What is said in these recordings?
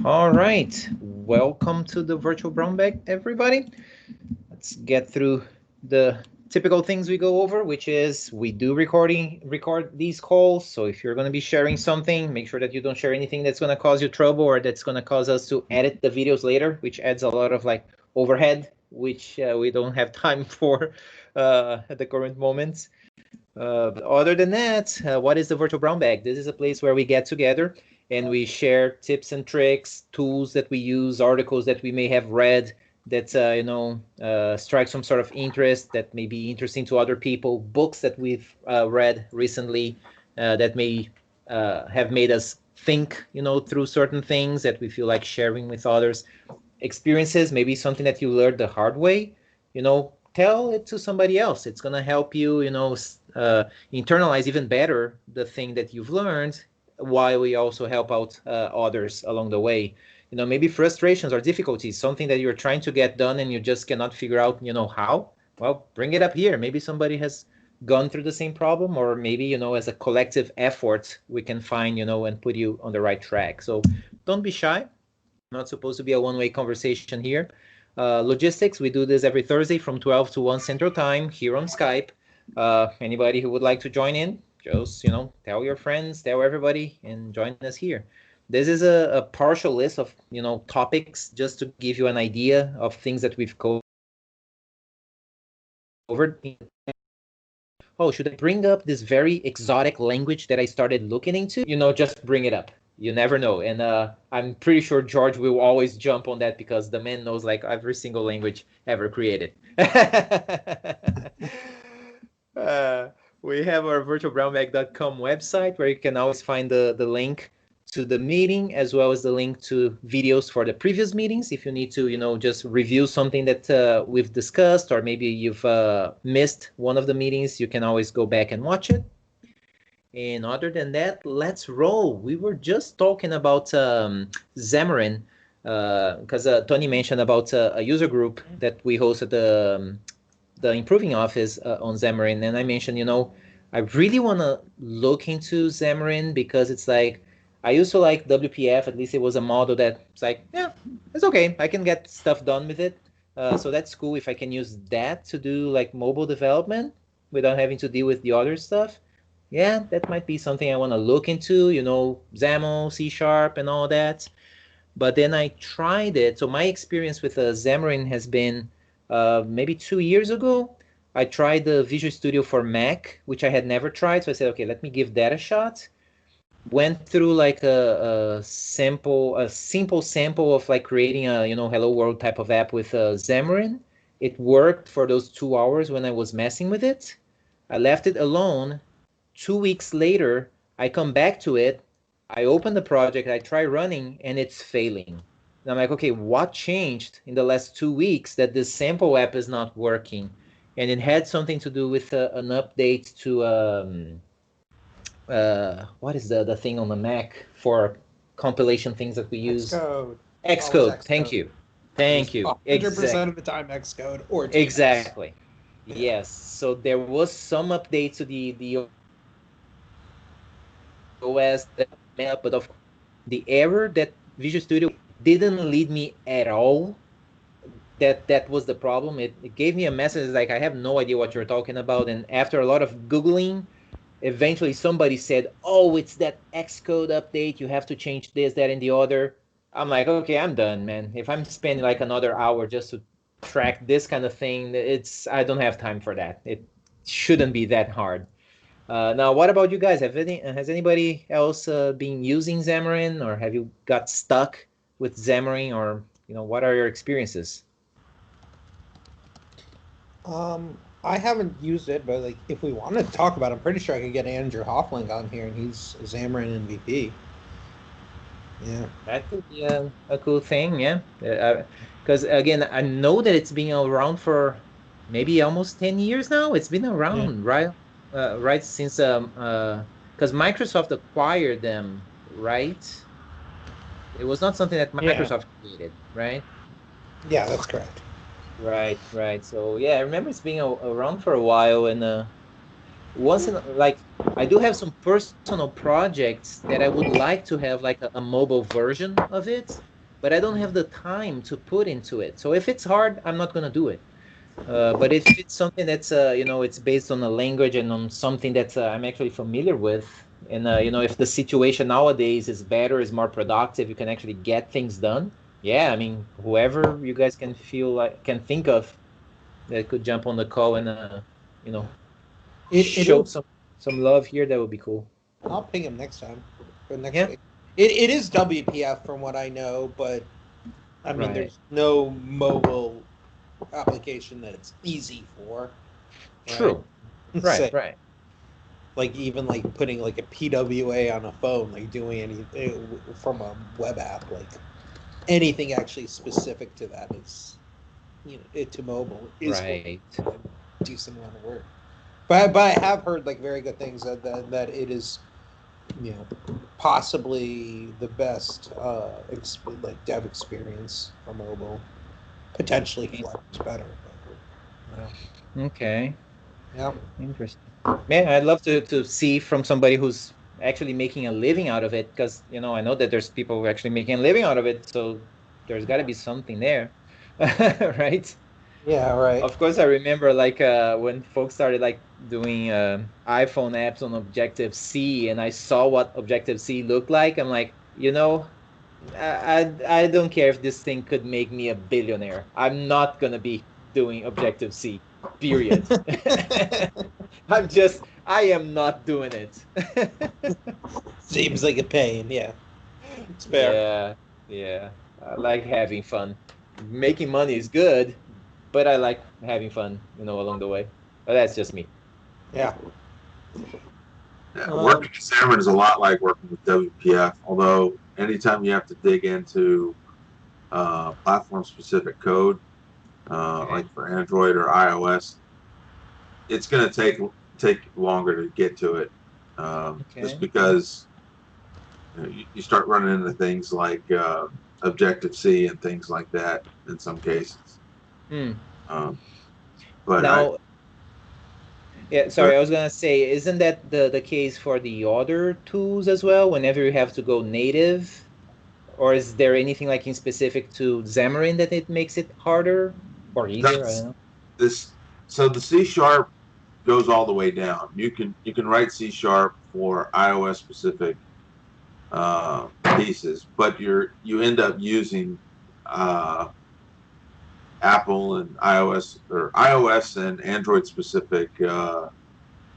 All right, welcome to the virtual brown bag, everybody. Let's get through the typical things we go over, which is we do record these calls. So if you're going to be sharing something, make sure that you don't share anything that's going to cause you trouble or that's going to cause us to edit the videos later, which adds a lot of like overhead, which we don't have time for at the current moment. But other than that, what is the virtual brown bag? This is a place where we get together and we share tips and tricks, tools that we use, articles that we may have read that strike some sort of interest that may be interesting to other people, books that we've read recently that may have made us think, through certain things that we feel like sharing with others, experiences, maybe something that you learned the hard way, tell it to somebody else. It's going to help you, internalize even better the thing that you've learned, while we also help out others along the way. Maybe frustrations or difficulties, something that you're trying to get done and you just cannot figure out, how. Well, bring it up here. Maybe somebody has gone through the same problem, or maybe, as a collective effort, we can find, and put you on the right track. So don't be shy. Not supposed to be a one-way conversation here. Logistics, we do this every Thursday from 12 to 1 Central Time here on Skype. Anybody who would like to join in, just, tell your friends, tell everybody, and join us here. This is a partial list of, topics just to give you an idea of things that we've covered. Oh, should I bring up this very exotic language that I started looking into? Just bring it up. You never know. And I'm pretty sure George will always jump on that because the man knows like every single language ever created. uh, we have our virtualbrownbag.com website where you can always find the link to the meeting, as well as the link to videos for the previous meetings. If you need to, just review something that we've discussed, or maybe you've missed one of the meetings, you can always go back and watch it. And other than that, let's roll. We were just talking about Xamarin, because Tony mentioned about a user group that we hosted the improving office on Xamarin, and I mentioned, I really want to look into Xamarin because it's like I used to like WPF. At least it was a model that it's like, yeah, it's okay. I can get stuff done with it. So that's cool if I can use that to do like mobile development without having to deal with the other stuff. Yeah, that might be something I want to look into, XAML, C Sharp, and all that. But then I tried it. So my experience with Xamarin has been maybe 2 years ago. I tried the Visual Studio for Mac, which I had never tried. So I said, okay, let me give that a shot. Went through like a simple sample of like creating a hello world type of app with Xamarin. It worked for those 2 hours when I was messing with it. I left it alone. 2 weeks later, I come back to it, I open the project, I try running, and it's failing. And I'm like, okay, what changed in the last 2 weeks that this sample app is not working? And it had something to do with an update to what is the thing on the Mac for compilation things that we use? Xcode. Xcode. Thank Xcode. you. Thank you. 100% of the time Xcode or JS. Exactly. Yeah. Yes. So there was some update to the OS that met, but of course, the error that Visual Studio didn't lead me at all. That was the problem. It gave me a message like I have no idea what you're talking about. And after a lot of googling, eventually somebody said, "Oh, it's that Xcode update. You have to change this, that, and the other." I'm like, okay, I'm done, man. If I'm spending like another hour just to track this kind of thing, I don't have time for that. It shouldn't be that hard. Now, what about you guys? Has anybody else been using Xamarin, or have you got stuck with Xamarin, or what are your experiences? I haven't used it, but like if we wanted to talk about it, I'm pretty sure I could get Andrew Hoffling on here, and he's a Xamarin MVP. Yeah. That could be a cool thing, yeah. Because again, I know that it's been around for maybe almost 10 years now. It's been Yeah. around, right? Right since because Microsoft acquired them, right? It was not something that Yeah. Microsoft created, right? Yeah, that's correct. Right. So yeah, I remember it's been around for a while, and once in like I do have some personal projects that I would like to have like a mobile version of it, but I don't have the time to put into it. So if it's hard, I'm not gonna do it. But if it's something that's it's based on a language and on something that I'm actually familiar with, and if the situation nowadays is better, is more productive, you can actually get things done. Yeah, I mean, whoever you guys can think of that could jump on the call and you know It show is. some love here, that would be cool. I'll ping him next time for next Yeah, week. It is WPF from what I know, but I mean, right. there's no mobile application that it's easy for, right? True. Right, Say right. like even like putting like a PWA on a phone, like doing anything from a web app, like anything actually specific to that is, it to mobile is going Right. to take a decent amount of work. But I have heard like very good things that it is, possibly the best like dev experience for mobile. Potentially Flex better. But, Okay. yeah. Interesting. Man, I'd love to see from somebody who's actually making a living out of it, because I know that there's people who are actually making a living out of it, so there's got to be something there. Right? Yeah. Right. Of course, I remember like when folks started like doing iPhone apps on Objective-C, and I saw what Objective-C looked like. I'm like, I don't care if this thing could make me a billionaire. I'm not gonna be doing Objective-C, period. I am not doing it. Seems like a pain. Yeah. It's fair. Yeah, yeah. I like having fun. Making money is good, but I like having fun, along the way. But that's just me. Yeah. Yeah, Um. working with Xamarin is a lot like working with WPF, although anytime you have to dig into platform-specific code, Okay. like for Android or iOS, it's going to take longer to get to it, just Okay. because you start running into things like Objective-C and things like that in some cases. Hmm. Um, but Now, yeah, but sorry, I was gonna say, isn't that the case for the other tools as well? Whenever you have to go native, or is there anything like in specific to Xamarin that it makes it harder or easier? I don't that's know. this. So the C sharp goes all the way down. You can write C sharp for iOS specific pieces, but you end up using uh, Apple and iOS and Android specific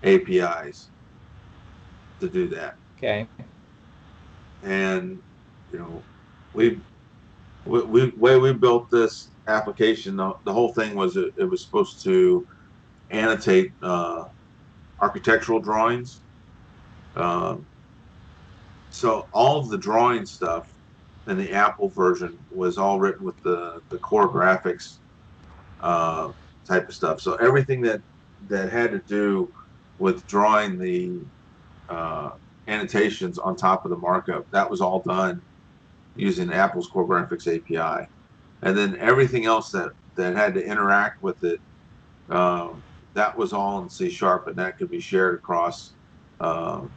APIs to do that. Okay. And you know, we we way we built this application. The whole thing was it was supposed to annotate architectural drawings. Um, so all of the drawing stuff in the Apple version was all written with the core graphics uh, type of stuff. So everything that had to do with drawing the uh, annotations on top of the markup, that was all done using Apple's core graphics API. And then everything else that had to interact with it, um, that was all in C sharp, and that could be shared across um,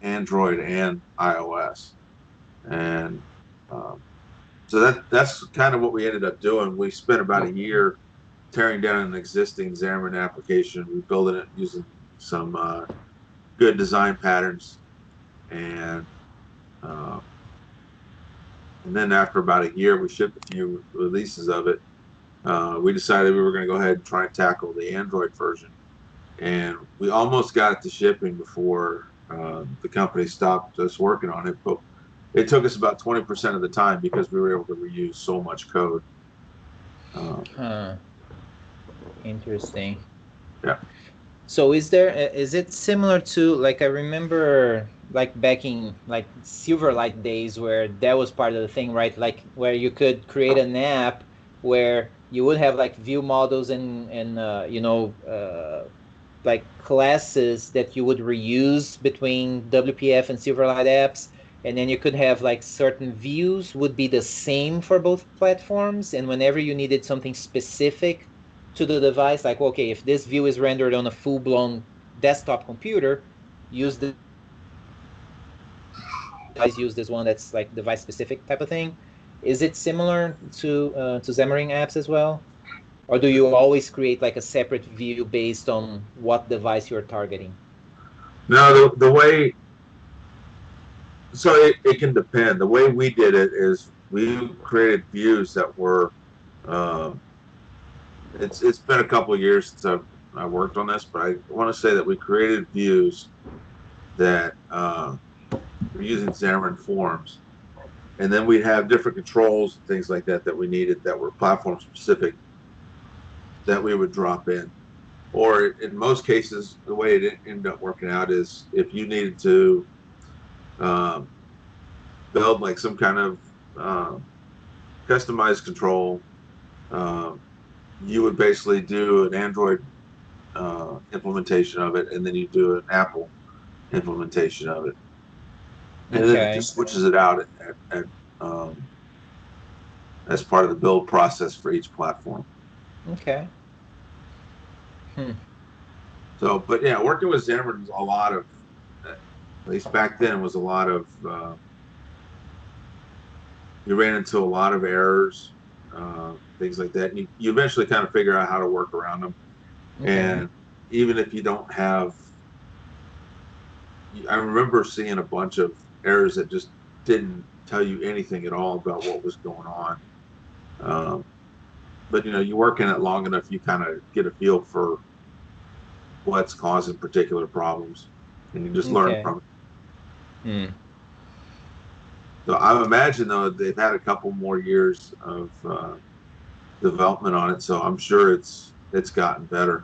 Android and iOS. And um, so that's kind of what we ended up doing. We spent about a year tearing down an existing Xamarin application, rebuilding it using some good design patterns, and uh, and then after about a year, we shipped a few releases of it. We decided we were going to go ahead and try and tackle the Android version, and we almost got it to shipping before the company stopped us working on it. But it took us about 20% of the time because we were able to reuse so much code. Um, Huh. Interesting. yeah, So is it similar to, like, I remember like back in like Silverlight days where that was part of the thing, right? Like where you could create an app where you would have like view models and like classes that you would reuse between WPF and Silverlight apps, and then you could have like certain views would be the same for both platforms, and whenever you needed something specific to the device, like, okay, if this view is rendered on a full-blown desktop computer, use the guys use this one that's like device specific type of thing. Is it similar to Xamarin apps as well, or do you always create like a separate view based on what device you're targeting? No, the way, so it can depend. The way we did it is we created views that were, uh, it's been a couple of years since I worked on this, but I want to say that we created views that were using Xamarin Forms, and then we'd have different controls and things like that that we needed that were platform specific that we would drop in. Or in most cases, the way it ended up working out is if you needed to build like some kind of customized control, you would basically do an Android implementation of it, and then you do an Apple implementation of it, and then it just switches it out as part of the build process for each platform. Okay. So, but yeah, working with Xamarin was a lot of, at least back then, was a lot of, you ran into a lot of errors, things like that. And you eventually kind of figure out how to work around them. Okay. And even if you don't have, I remember seeing a bunch of errors that just didn't tell you anything at all about what was going on. But you work in it long enough, you kind of get a feel for what's causing particular problems, and you just learn from it. So I imagine though they've had a couple more years of development on it, so I'm sure it's gotten better.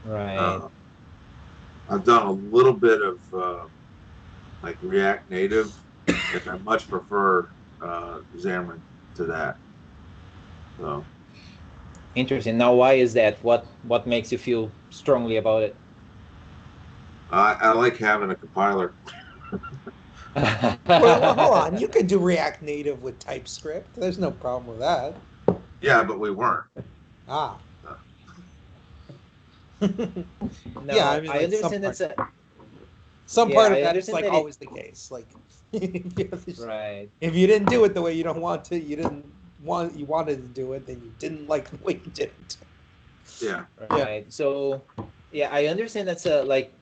Right. I've done a little bit of like React Native, and I much prefer Xamarin to that. So. Interesting. Now, why is that? What makes you feel strongly about it? I like having a compiler. Well, hold on. You could do React Native with TypeScript. There's no problem with that. Yeah, but we weren't. Ah. No, yeah, I mean, like I understand that's some part of that is like always the case. Like, right. If you didn't do it the way you don't want to, you wanted to do it, then you didn't like the way you did it. Yeah. Right. Yeah. So, yeah, I understand that's like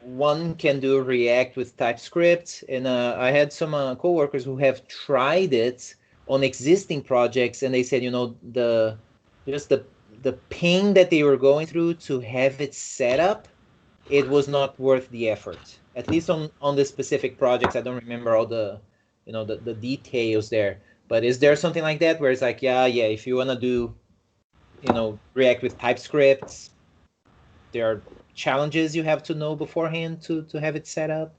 one can do React with TypeScript, and I had some coworkers who have tried it on existing projects, and they said, the pain that they were going through to have it set up, it was not worth the effort. At least on the specific projects, I don't remember all the the details there. But is there something like that where it's like, yeah, if you want to do, React with TypeScript, there are challenges you have to know beforehand to have it set up?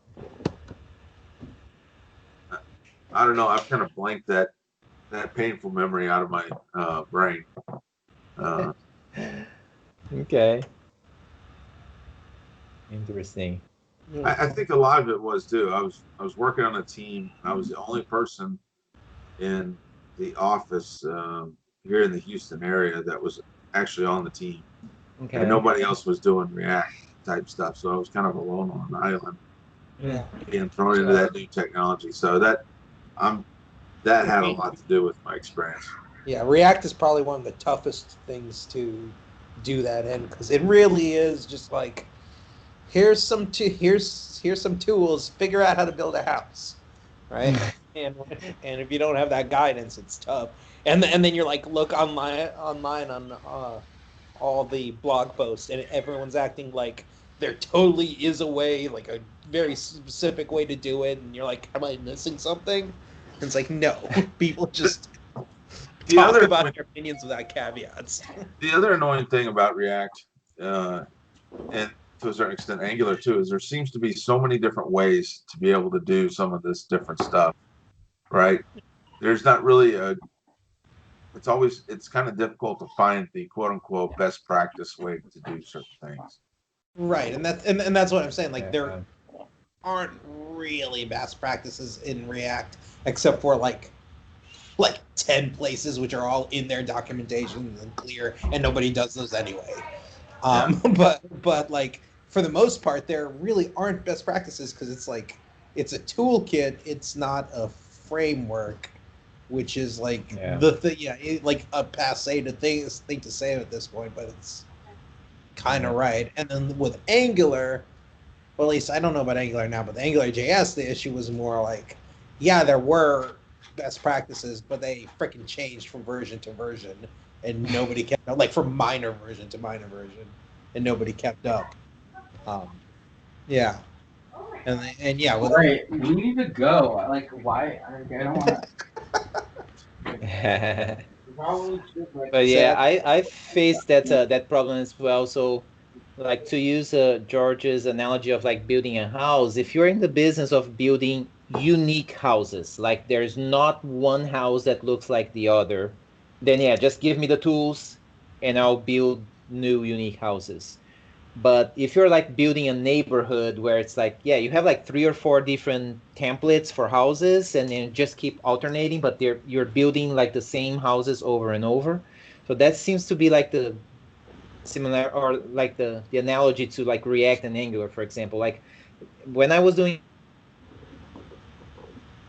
I don't know. I've kind of blanked that painful memory out of my brain. Okay. Interesting. I think a lot of it was too. I was working on a team. I was the only person in the office here in the Houston area that was actually on the team. Okay. And nobody else was doing React type stuff, so I was kind of alone on an island, being thrown into that new technology. So that had a lot to do with my experience. Yeah, React is probably one of the toughest things to do that in, because it really is just like, here's some tools, figure out how to build a house, right? and if you don't have that guidance, it's tough. And then you're like, look online on all the blog posts, and everyone's acting like there totally is a way, like a very specific way to do it, and you're like, am I missing something? And it's like, no, people just talk about their opinions without caveats. The other annoying thing about React, and to a certain extent Angular too, is there seems to be so many different ways to be able to do some of this different stuff, right? There's not really it's kind of difficult to find the quote unquote best practice way to do certain things. Right, and that's what I'm saying. Like, there aren't really best practices in React, except for like 10 places, which are all in their documentation and clear, and nobody does those anyway. But like for the most part, there really aren't best practices because it's like it's a toolkit. It's not a framework, which is like the thing. Yeah, like a passe thing to say at this point, but it's kind of right. And then with Angular, well, at least I don't know about Angular now, but the Angular JS, the issue was more like, yeah, there were best practices, but they freaking changed from version to version, and nobody kept up, like from minor version to minor version, and nobody kept up. Yeah, and yeah, with Right, we need to go. Like, why? I don't want to. But yeah, I faced that problem as well. So, like to use George's analogy of like building a house, if you're in the business of building unique houses, like there's not one house that looks like the other, then yeah, just give me the tools and I'll build new unique houses. But if you're like building a neighborhood where it's like, yeah, you have like 3 or 4 different templates for houses and then just keep alternating, but you're building like the same houses over and over. So that seems to be like the similar or like the analogy to like React and Angular, for example. Like when I was doing,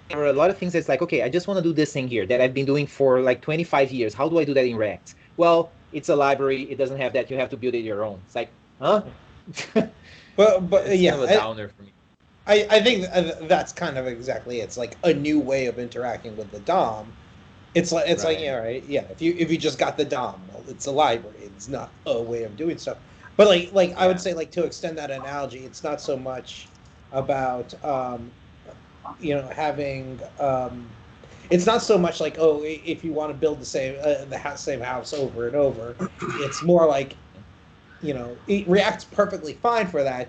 there were a lot of things that's like, okay, I just want to do this thing here that I've been doing for like 25 years. How do I do that in React? Well, it's a library. It doesn't have that. You have to build it your own. It's like, huh? but it's yeah, kind of a downer for me. I think that's kind of exactly it. It's like a new way of interacting with the DOM. It's like yeah, right, yeah. If you just got the DOM, well, it's a library. It's not a way of doing stuff. But like I would say, like, to extend that analogy, it's not so much about having it's not so much like, oh, if you want to build the same house over and over. It's more like, React's perfectly fine for that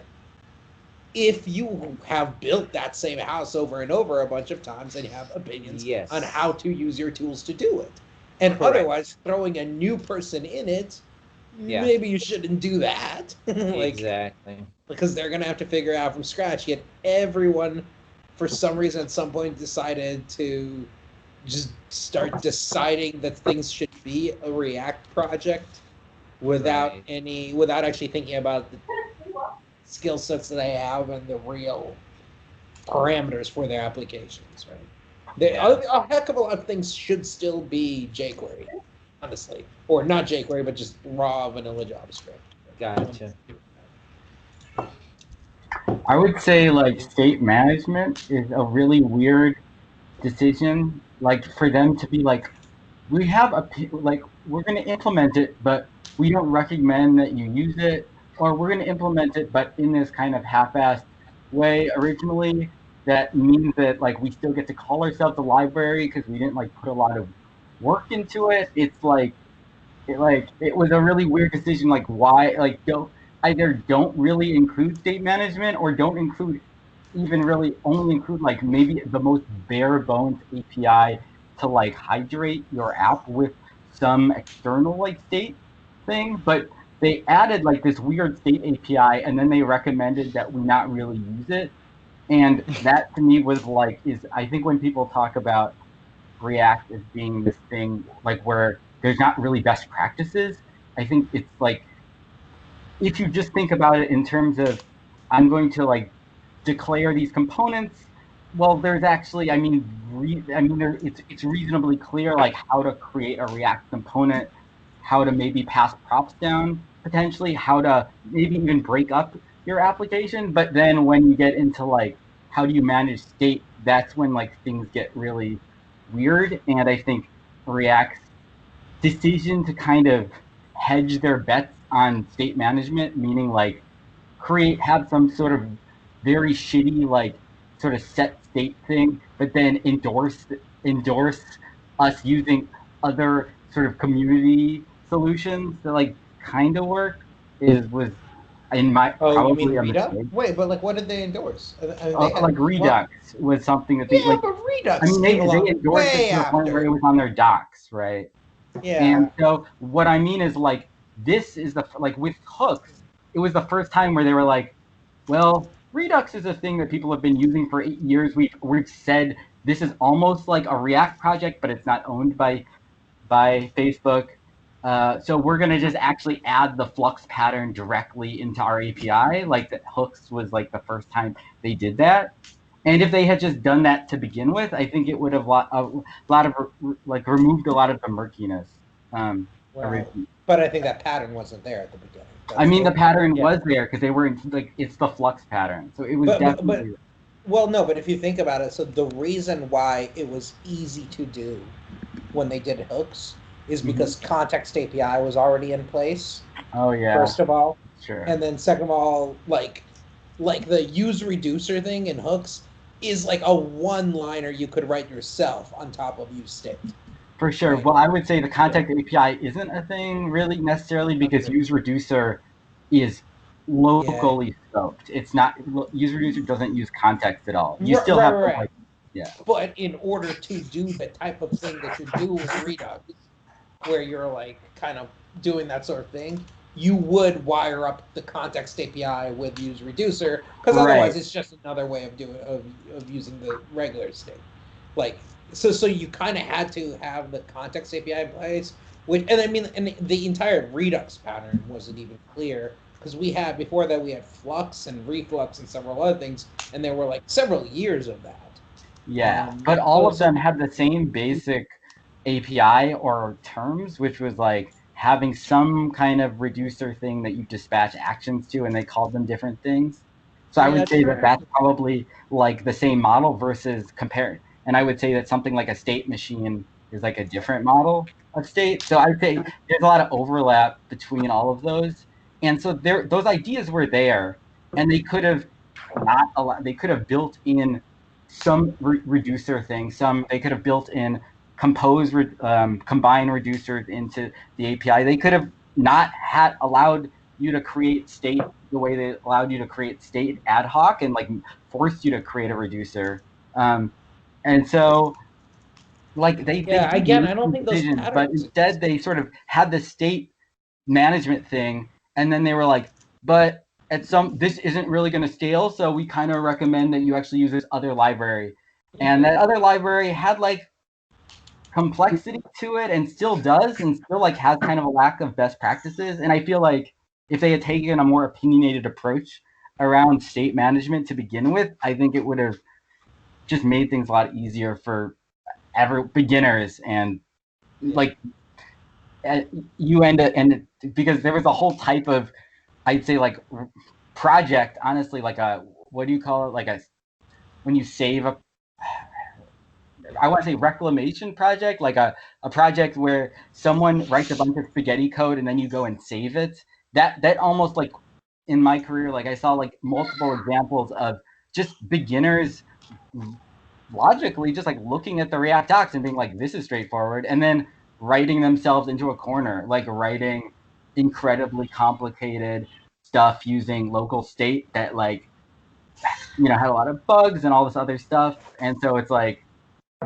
if you have built that same house over and over a bunch of times and you have opinions on how to use your tools to do it. And otherwise, throwing a new person in it, maybe you shouldn't do that. Exactly. Because they're going to have to figure out from scratch. Yet everyone, for some reason, at some point decided to just start deciding that things should be a React project without actually thinking about the skill sets that they have and the real parameters for their applications, right? A heck of a lot of things should still be jQuery, honestly, or not jQuery, but just raw vanilla JavaScript. Gotcha. I would say like state management is a really weird decision. Like for them to be like, we have we're going to implement it, but we don't recommend that you use it, or we're going to implement it, but in this kind of half-assed way originally. That means that like we still get to call ourselves a library because we didn't like put a lot of work into it. It's like it was a really weird decision. Like why don't really include state management, or don't include even really only include like maybe the most bare bones API to like hydrate your app with some external like state thing. But they added like this weird state API, and then they recommended that we not really use it. And that to me was like, I think when people talk about React as being this thing like where there's not really best practices, I think it's like, if you just think about it in terms of, I'm going to like declare these components, well, there's actually, it's reasonably clear like how to create a React component, how to maybe pass props down potentially, how to maybe even break up your application. But then when you get into like, how do you manage state, that's when like things get really weird. And I think React's decision to kind of hedge their bets on state management, meaning like have some sort of very shitty like sort of set state thing, but then endorse us using other sort of community solutions that like kind of work, was in my probably a mistake. Wait, but like what did they endorse? Like Redux was something that they but Redux. they endorsed it to the point where it was on their docs, right? Yeah. And so what I mean is like, this is like with hooks, it was the first time where they were like, well, Redux is a thing that people have been using for 8 years. We've said this is almost like a React project, but it's not owned by Facebook. So we're going to just actually add the flux pattern directly into our API. Like the hooks was like the first time they did that. And if they had just done that to begin with, I think it would have a lot of like removed a lot of the murkiness. But I think that pattern wasn't there at the beginning. I mean, the pattern was there because they were like, it's the flux pattern. So it was definitely. Well, no, but if you think about it, so the reason why it was easy to do when they did hooks is because context API was already in place. Oh yeah. First of all, sure. And then second of all, like the use reducer thing in hooks is like a one-liner you could write yourself on top of use state. For sure. Well, I would say the context API isn't a thing really necessarily because use reducer is locally scoped. It's not, use reducer doesn't use context at all. You still have to like, yeah. But in order to do the type of thing that you're doing with Redux, where you're like kind of doing that sort of thing, you would wire up the context API with use reducer, because otherwise it's just another way of doing of using the regular state. Like so you kind of had to have the context API in place, which, and I mean, and the entire Redux pattern wasn't even clear because before that we had Flux and Reflux and several other things, and there were like several years of that. Yeah, but all of them had the same basic API or terms, which was like having some kind of reducer thing that you dispatch actions to, and they called them different things. So I would say that that's probably like the same model versus compared. And I would say that something like a state machine is like a different model of state. So I would say there's a lot of overlap between all of those. And so those ideas were there, and they could have they could have built in some reducer thing. They could have built in combine reducers into the API. They could have not allowed you to create state the way they allowed you to create state ad hoc and like forced you to create a reducer. And so like again, I don't think those patterns, but instead they sort of had the state management thing, and then they were like, but this isn't really going to scale, so we kind of recommend that you actually use this other library. And that other library had like complexity to it, and still does, and still like has kind of a lack of best practices. And I feel like if they had taken a more opinionated approach around state management to begin with, I think it would have just made things a lot easier for beginners. And like you end up, and because there was a whole type of, I'd say like project, honestly, like what do you call it? Like when you save I want to say reclamation project, like a project where someone writes a bunch of spaghetti code and then you go and save it. That almost like in my career, like I saw like multiple examples of just beginners logically just like looking at the React docs and being like, this is straightforward, and then writing themselves into a corner, like writing incredibly complicated stuff using local state that like, had a lot of bugs and all this other stuff. And so it's like,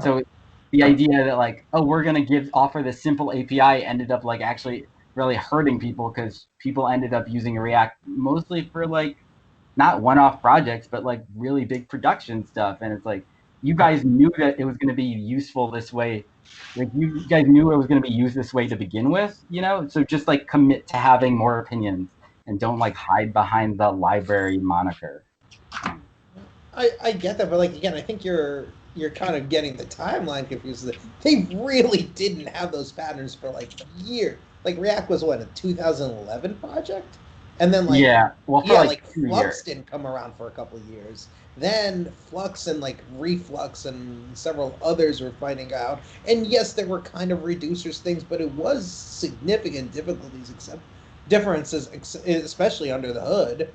so the idea that like, oh, we're going to offer this simple API ended up like actually really hurting people, because people ended up using React mostly for like not one-off projects, but like really big production stuff. And it's like, you guys knew that it was going to be useful this way. Like you guys knew it was going to be used this way to begin with, so just like commit to having more opinions and don't like hide behind the library moniker. I get that, but like again, I think you're kind of getting the timeline confused. They really didn't have those patterns for like years. Like React was what, a 2011 project, and then like Flux didn't come around for a couple of years. Then Flux and like Reflux and several others were finding out. And yes, there were kind of reducers things, but it was significant differences, especially under the hood.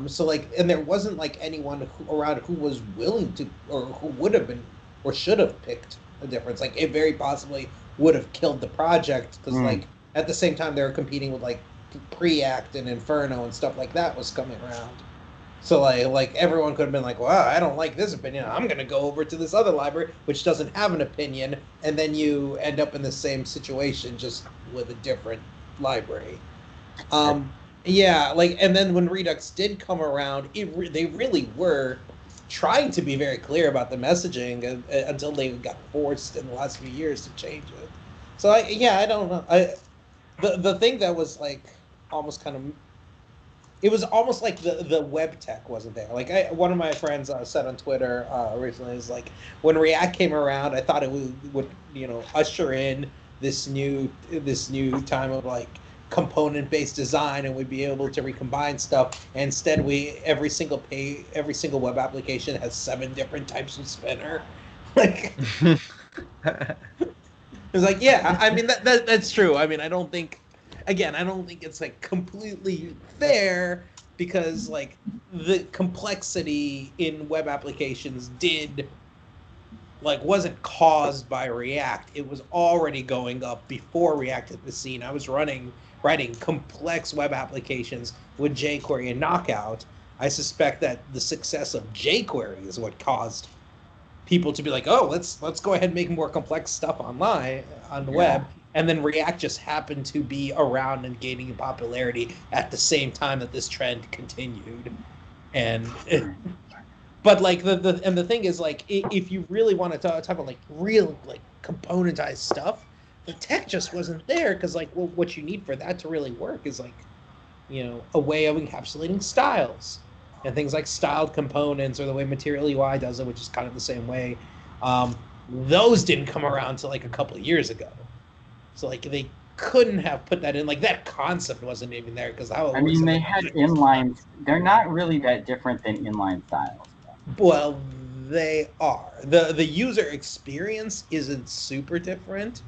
So like, and there wasn't like anyone around who was willing to, or who would have been, or should have picked a difference. Like it very possibly would have killed the project, because like at the same time they were competing with like Preact and Inferno and stuff like that was coming around. So like everyone could have been like, wow, I don't like this opinion, I'm going to go over to this other library, which doesn't have an opinion. And then you end up in the same situation, just with a different library. Yeah, like, and then when Redux did come around, they really were trying to be very clear about the messaging until they got forced in the last few years to change it. So I don't know. the thing that was like almost kind of, it was almost like the web tech wasn't there. Like one of my friends said on Twitter recently is like, when React came around, I thought it would usher in this new time of like component based design, and we'd be able to recombine stuff. And instead, every single web application has 7 different types of spinner. Like it's like, yeah, I mean that's true. I mean, I don't think it's like completely fair, because like the complexity in web applications wasn't caused by React. It was already going up before React hit the scene. I was writing complex web applications with jQuery and Knockout. I suspect that the success of jQuery is what caused people to be like, oh, let's go ahead and make more complex stuff online on the web. And then React just happened to be around and gaining popularity at the same time that this trend continued. And but like the thing is, like, if you really want to talk about like real like componentized stuff, the tech just wasn't there, because like what you need for that to really work is like, a way of encapsulating styles and things like styled components, or the way Material UI does it, which is kind of the same way. Those didn't come around until like a couple of years ago. So like they couldn't have put that in. Like that concept wasn't even there, because I mean, they had inlines. They're not really that different than inline styles. Well, they are. The user experience isn't super different,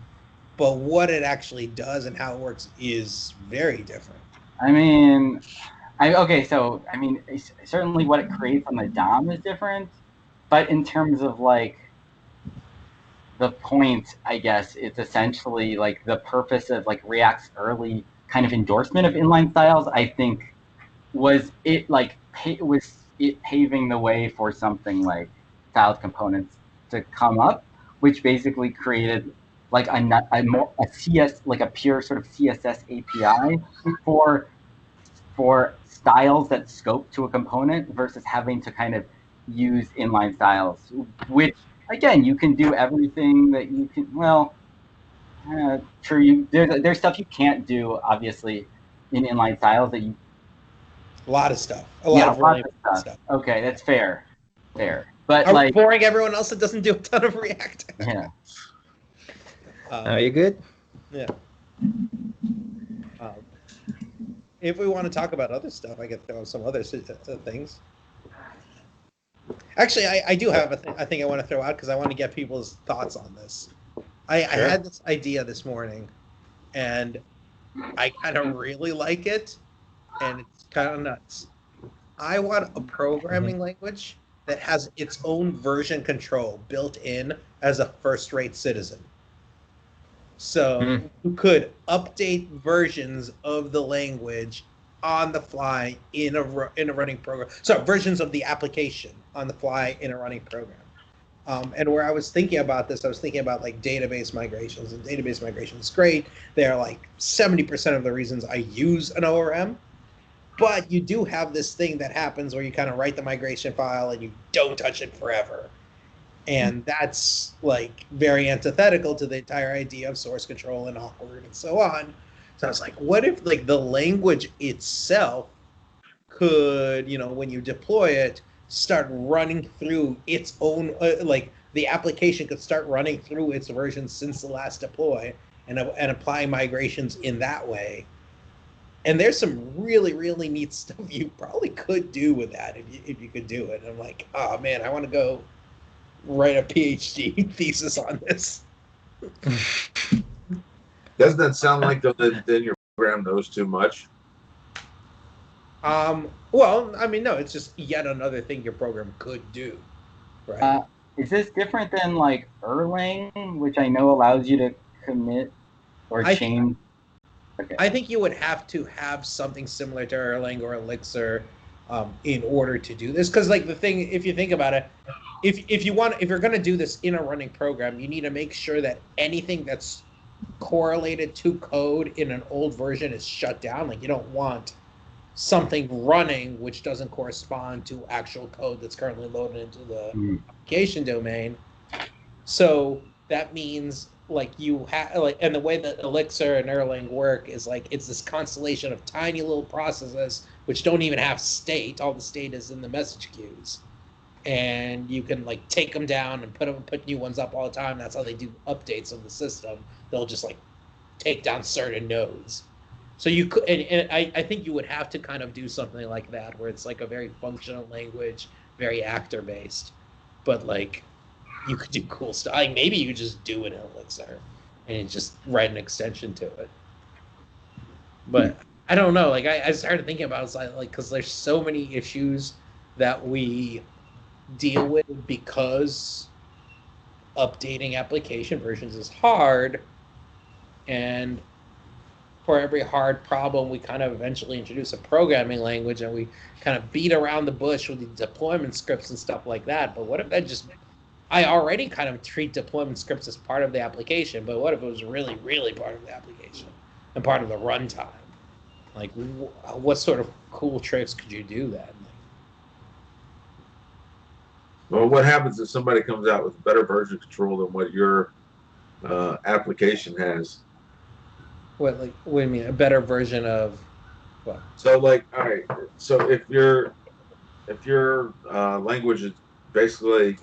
but what it actually does and how it works is very different. I mean, so I mean, certainly what it creates on the DOM is different, but in terms of like the point, I guess it's essentially like the purpose of like React's early kind of endorsement of inline styles, I think, was it paving the way for something like styled components to come up, which basically created like a CS, like a pure sort of CSS API for styles that scope to a component, versus having to kind of use inline styles, which again, you can do everything that you can. Well, sure, there's stuff you can't do, obviously, in inline styles that you. A lot of stuff. A lot of stuff. Okay, that's fair. But like boring everyone else that doesn't do a ton of React. Yeah. Are you good? Yeah. If we want to talk about other stuff, I could throw some other things. Actually, I do have a thing I want to throw out, because I want to get people's thoughts on this. I had this idea this morning, and I kind of really like it, and it's kind of nuts. I want a programming language that has its own version control built in as a first-rate citizen. So you could update versions of the language on the fly in a running program. So versions of the application on the fly in a running program. And where I was thinking about this, I was thinking about like database migrations, and database migration is great. They're like 70% of the reasons I use an ORM. But you do have this thing that happens where you kind of write the migration file and you don't touch it forever. And that's like very antithetical to the entire idea of source control and awkward and so on. So I was like, what if like the language itself could, when you deploy it, start running through its own, like the application could start running through its version since the last deploy, and applying migrations in that way. And there's some really, really neat stuff you probably could do with that if you could do it. And I'm like, oh man, I want to go write a PhD thesis on this. Doesn't that sound like then your program knows too much? Well, I mean, no, it's just yet another thing your program could do, right? Is this different than like Erlang, which I know allows you to commit or change? Okay. I think you would have to have something similar to Erlang or Elixir in order to do this. Because like the thing, if you think about it, if you're going to do this in a running program, you need to make sure that anything that's correlated to code in an old version is shut down. Like you don't want something running which doesn't correspond to actual code that's currently loaded into the application domain. So that means like you have like, and the way that Elixir and Erlang work is like it's this constellation of tiny little processes which don't even have state. All the state is in the message queues, and you can like take them down and put new ones up all the time. That's how they do updates of the system. They'll just like take down certain nodes. So you could, and I think you would have to kind of do something like that, where it's like a very functional language, very actor based, but like you could do cool stuff. Like maybe you just do it in Elixir and just write an extension to it. But I don't know. Like I started thinking about it, like because there's so many issues that we deal with because updating application versions is hard, and for every hard problem, we kind of eventually introduce a programming language, and we kind of beat around the bush with the deployment scripts and stuff like that. But what if that just, I already kind of treat deployment scripts as part of the application, but what if it was really, really part of the application and part of the runtime? Like, what sort of cool tricks could you do then? Well, what happens if somebody comes out with better version control than what your application has? What do you mean? A better version of what? So, like, all right. So if your language is basically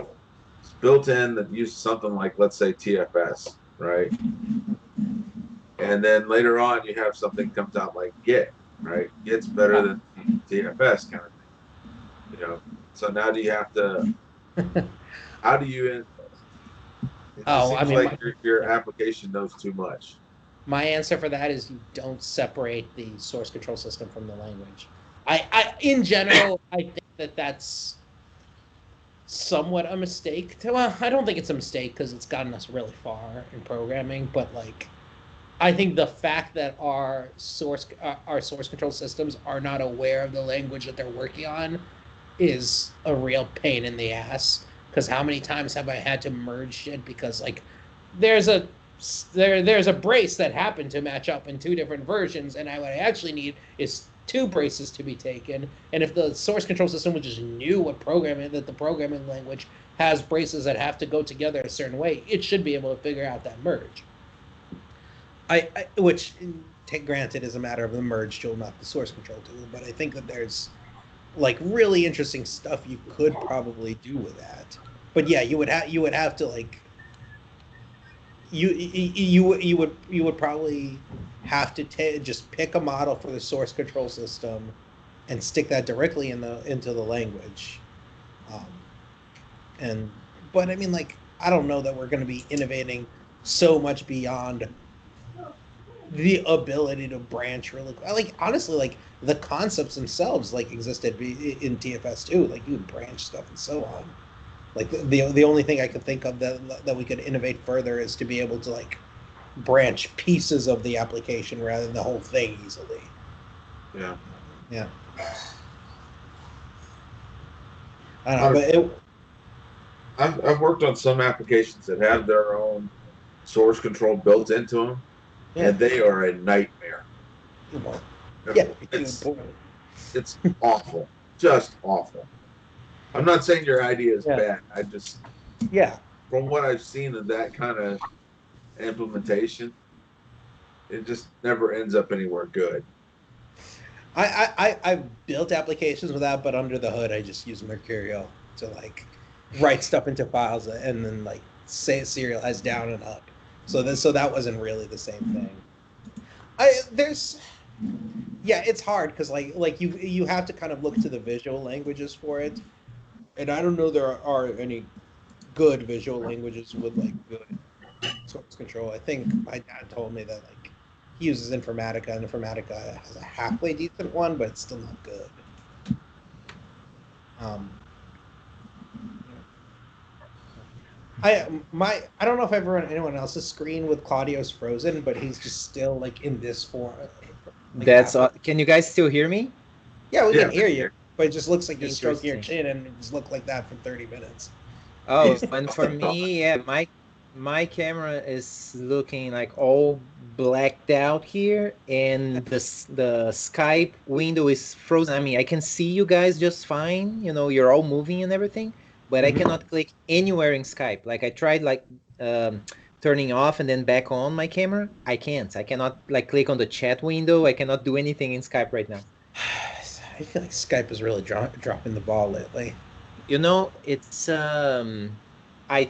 built in that uses something like, let's say, TFS, right? And then later on, you have something comes out like Git, right? Git's better than TFS kind of thing, you know. So now do you have to? How do you? It seems like your application knows too much. My answer for that is you don't separate the source control system from the language. I in general, I think that that's somewhat a mistake. Well, I don't think it's a mistake because it's gotten us really far in programming. But like, I think the fact that our source control systems are not aware of the language that they're working on is a real pain in the ass. Because how many times have I had to merge shit because like there's a brace that happened to match up in two different versions, and what I actually need is two braces to be taken. And if the source control system just knew that the programming language has braces that have to go together a certain way, it should be able to figure out that merge. Which, granted, is a matter of the merge tool, not the source control tool. But I think that there's like really interesting stuff you could probably do with that. But yeah, you would have to like. You would probably have to just pick a model for the source control system and stick that directly into the language. But I mean, like, I don't know that we're going to be innovating so much beyond the ability to branch really. Like, honestly, like the concepts themselves like existed in TFS too. Like you can branch stuff and so on. Like the only thing I could think of that we could innovate further is to be able to like branch pieces of the application rather than the whole thing easily. Yeah. Yeah. I don't know, but I've worked on some applications that have their own source control built into them, and they are a nightmare. Well, yeah, it's awful, just awful. I'm not saying your idea is bad. I just, from what I've seen of that kind of implementation, it just never ends up anywhere good. I've built applications with that, but under the hood, I just use Mercurial to like write stuff into files and then like say serialize down and up. So that wasn't really the same thing. It's hard because like you have to kind of look to the visual languages for it. And I don't know there are any good visual languages with like good source control. I think my dad told me that like he uses Informatica, and Informatica has a halfway decent one, but it's still not good. I don't know if anyone else's screen with Claudio's frozen, but he's just still like in this form. Like, can you guys still hear me? Yeah, we can hear you. But it just looks like you're stroking your chin, and it just looked like that for 30 minutes. Oh, and for me, yeah, my camera is looking like all blacked out here, and the Skype window is frozen. I mean, I can see you guys just fine. You know, you're all moving and everything, but I cannot click anywhere in Skype. Like I tried like turning off and then back on my camera. I can't. I cannot like click on the chat window. I cannot do anything in Skype right now. I feel like Skype is really dropping the ball lately. You know, it's I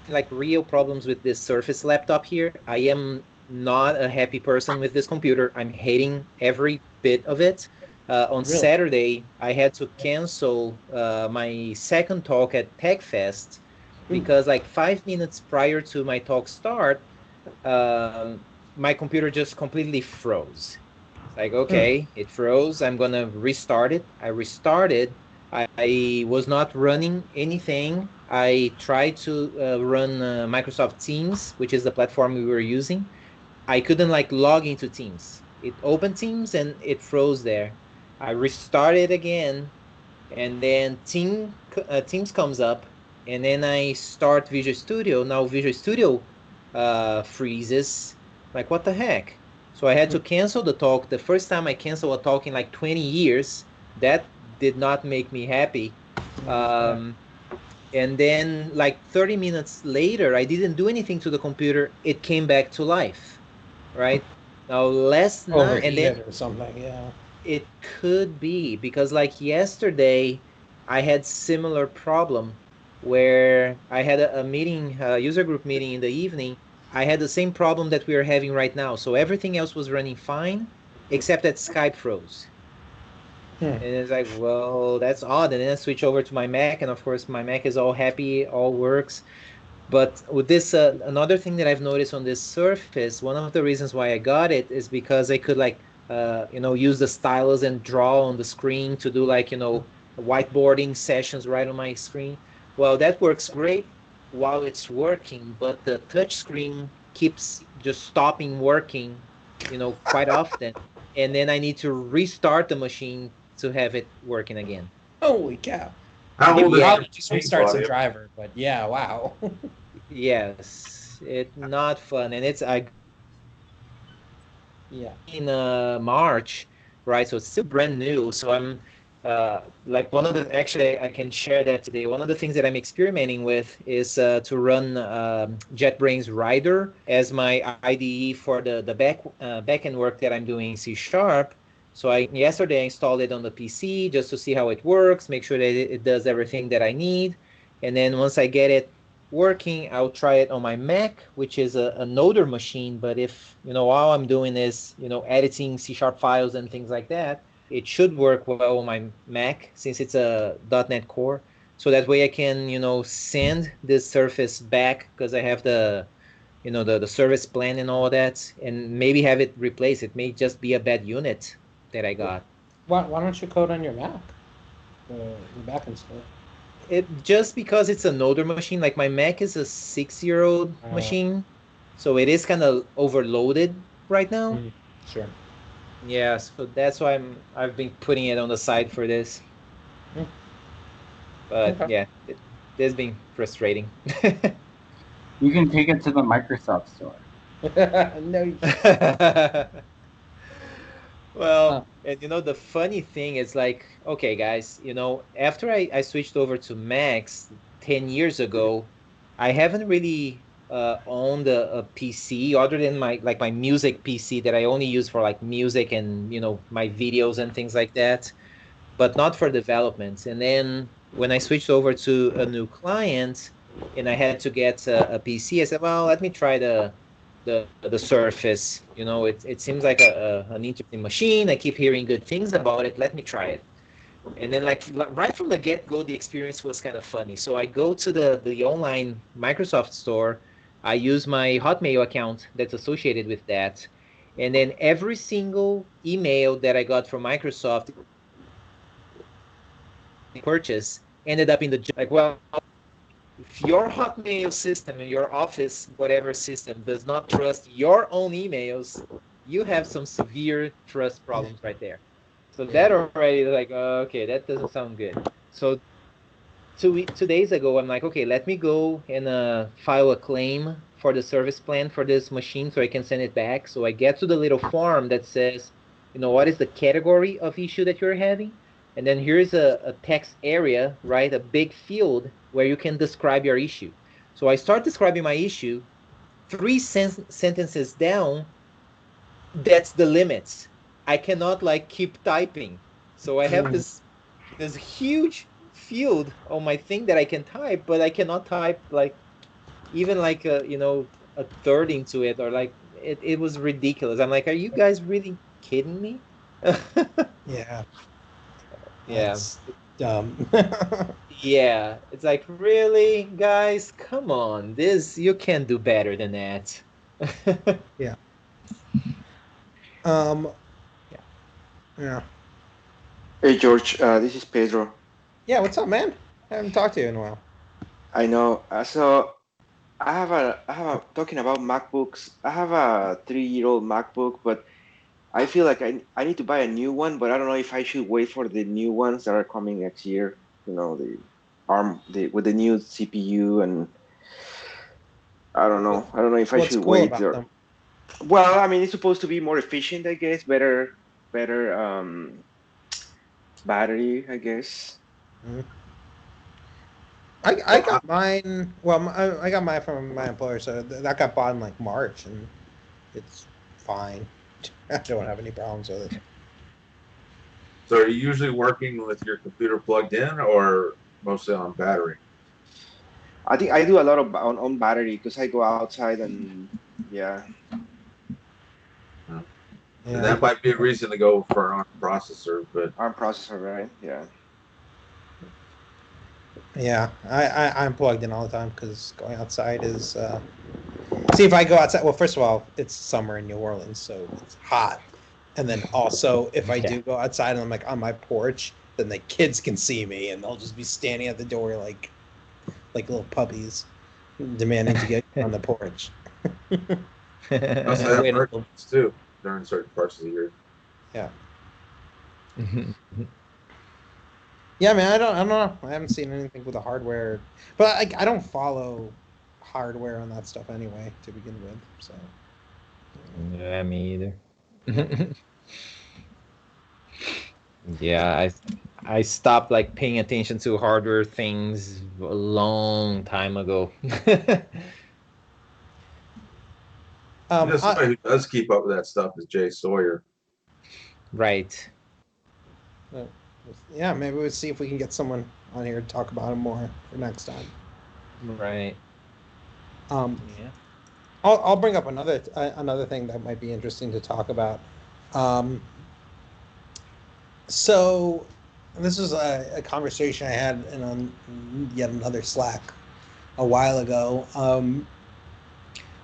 like real problems with this Surface laptop here. I am not a happy person with this computer. I'm hating every bit of it. On Really? Saturday, I had to cancel my second talk at TechFest because like 5 minutes prior to my talk start, my computer just completely froze. Like, okay, it froze. I'm gonna restart it. I restarted. I was not running anything. I tried to run Microsoft Teams, which is the platform we were using. I couldn't like log into Teams. It opened Teams and it froze there. I restarted again, and then Teams comes up, and then I start Visual Studio. Now Visual Studio freezes. Like, what the heck? So I had to cancel the talk. The first time I canceled a talk in like 20 years. That did not make me happy. And then like 30 minutes later, I didn't do anything to the computer. It came back to life, right? Now last night, and then Overheated or something, yeah. it could be because like yesterday, I had similar problem where I had a meeting, a user group meeting in the evening. I had the same problem that we are having right now. So everything else was running fine, except that Skype froze. And it's like, well, that's odd. And then I switch over to my Mac, and of course my Mac is all happy, all works. But with this, another thing that I've noticed on this Surface, one of the reasons why I got it is because I could like, use the stylus and draw on the screen to do like, whiteboarding sessions right on my screen. Well, that works great while it's working, but the touch screen keeps just stopping working, quite often. And then I need to restart the machine to have it working again. Holy cow. How It old is probably your just machine, restarts the Claudio? driver, but yeah, wow. Yes, it's not fun, and I Yeah. in March, right? So it's still brand new. So I'm like one of the actually I can share that today. One of the things that I'm experimenting with is to run JetBrains Rider as my IDE for the backend work that I'm doing in C Sharp. So yesterday I installed it on the PC just to see how it works, make sure that it does everything that I need, and then once I get it working, I'll try it on my Mac, which is an older machine. But if, all I'm doing is, editing C# files and things like that, it should work well on my Mac since it's a .NET Core. So that way I can, send this Surface back because I have the service plan and all that, and maybe have it replaced. It may just be a bad unit that I got. Why don't you code on your Mac? The back install. It just because it's an older machine, like my Mac is a 6-year-old machine, so it is kind of overloaded right now. Sure. Yeah, so that's why I've been putting it on the side for this. But Okay. yeah, this has been frustrating. You can take it to the Microsoft store. No, you can't. Well, and the funny thing is like, okay, guys, after I switched over to Macs 10 years ago, I haven't really owned a PC other than my music PC that I only use for like music and, my videos and things like that, but not for development. And then when I switched over to a new client and I had to get a PC, I said, well, let me try the Surface. It seems like an interesting machine. I keep hearing good things about it. Let me try it. And then like right from the get-go, the experience was kind of funny. So I go to the online Microsoft store. I use my Hotmail account that's associated with that. And then every single email that I got from Microsoft purchase ended up in like, well, if your Hotmail system and your Office, whatever system, does not trust your own emails, you have some severe trust problems right there. So that already, like, okay, that doesn't sound good. So 2 days ago, I'm like, okay, let me go and file a claim for the service plan for this machine so I can send it back. So I get to the little form that says, what is the category of issue that you're having? and then here's a text area, right? A big field where you can describe your issue. So I start describing my issue, three sentences down, that's the limits. I cannot like keep typing. So I have this huge field on my thing that I can type, but I cannot type like even like a third into it, or like it was ridiculous. I'm like, are you guys really kidding me? Yeah, Yeah. that's dumb. Yeah. It's like, really, guys, come on. This you can do better than that. Yeah. Um. Yeah. Yeah. Hey George, this is Pedro. Yeah. What's up, man? I haven't talked to you in a while. I know. So I have a talking about MacBooks. I have a 3-year-old MacBook, but I feel like I need to buy a new one, but I don't know if I should wait for the new ones that are coming next year. You know, the ARM, with the new CPU, and I don't What, know. I don't know if I what's should cool wait about or them? well, I mean, it's supposed to be more efficient, I guess, better battery, I guess. Mhm. I Well, got mine. Well, I got mine from my employer, so that got bought in like March, and it's fine. I don't have any problems with it. so are you usually working with your computer plugged in or mostly on battery? I think I do a lot of on battery because I go outside and yeah, Uh, And Yeah. that might be a reason to go for an ARM processor, but ARM processor, right? Yeah. Yeah, I'm plugged in all the time because going outside is. See, if I go outside, well, first of all, it's summer in New Orleans, so it's hot, and then also if I Yeah. do go outside and I'm like on my porch, then the kids can see me and they'll just be standing at the door like little puppies, demanding to get on the porch. you also have Wait a little. hurricanes too during certain parts of the year. Yeah, yeah, man. I don't know. I haven't seen anything with the hardware, but I don't follow hardware on that stuff anyway to begin with. So Yeah, me either. Yeah, I stopped like paying attention to hardware things a long time ago. You know, I, somebody who does keep up with that stuff is Jay Sawyer. Right. Uh, yeah, maybe we'll see if we can get someone on here to talk about it more for next time. Right. Um, Yeah. I'll bring up another thing that might be interesting to talk about. Um, so this was a conversation I had in yet another Slack a while ago.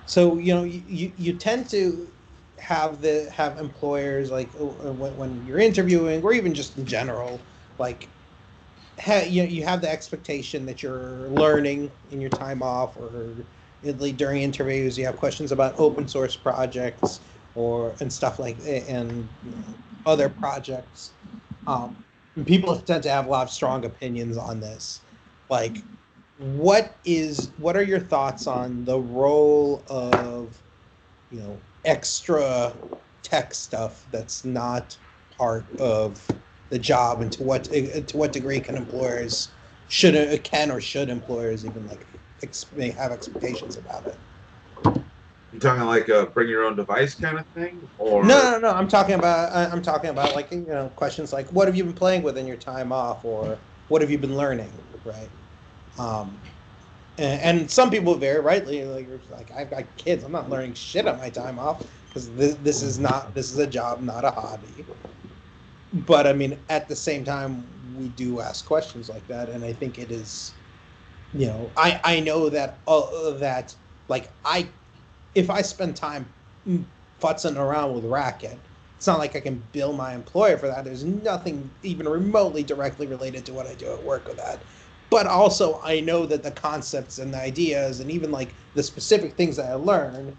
So you tend to have employers like when you're interviewing or even just in general, like you have the expectation that you're learning in your time off, or during interviews you have questions about open source projects or and stuff like and other projects. And people tend to have a lot of strong opinions on this. Like, what are your thoughts on the role of extra tech stuff that's not part of the job, and to what degree can or should employers even like may have expectations about it? You talking like a bring your own device kind of thing, or No. I'm talking about like questions like, what have you been playing with in your time off, or what have you been learning, right? Um, and some people very rightly like I've got kids. I'm not learning shit on my time off because this is a job, not a hobby. But I mean, at the same time, we do ask questions like that, and I think it is, I know that like if I spend time futzing around with Racket, it's not like I can bill my employer for that. There's nothing even remotely directly related to what I do at work with that. But also, I know that the concepts and the ideas and even like the specific things that I learn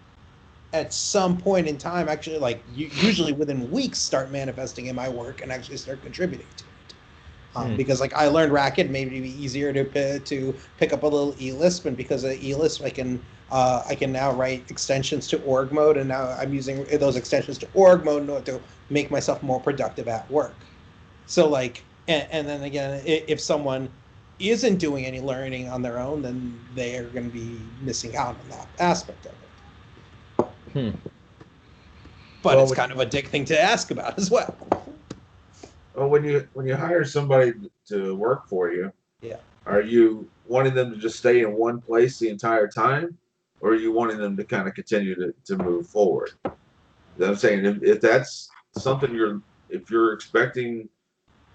at some point in time, actually, like usually within weeks, start manifesting in my work and actually start contributing to it. Because like I learned Racket, maybe it'd be easier to pick up a little eLisp, and because of eLisp, I can now write extensions to org mode, and now I'm using those extensions to org mode in order to make myself more productive at work. So like, And then again, if someone isn't doing any learning on their own, then they are going to be missing out on that aspect of it. But Well, it's kind of a dick thing to ask about as well. Well, when you hire somebody to work for you, Yeah. are you wanting them to just stay in one place the entire time, or are you wanting them to kind of continue to move forward? You know what I'm saying, if that's something if you're expecting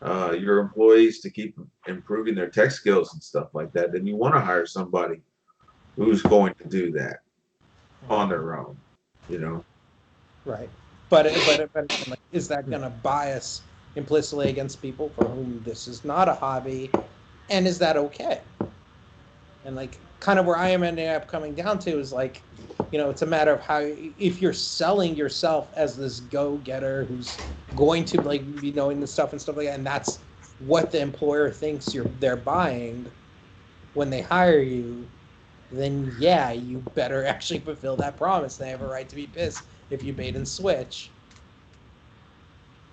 your employees to keep improving their tech skills and stuff like that, then you want to hire somebody who's going to do that on their own, you know. Right. But like, is that going to bias implicitly against people for whom this is not a hobby, and is that okay? And like, kind of where I am ending up coming down to is like, it's a matter of how, if you're selling yourself as this go-getter who's going to like be knowing the stuff and stuff like that, and that's what the employer thinks they're buying when they hire you, then yeah, you better actually fulfill that promise. They have a right to be pissed if you bait and switch.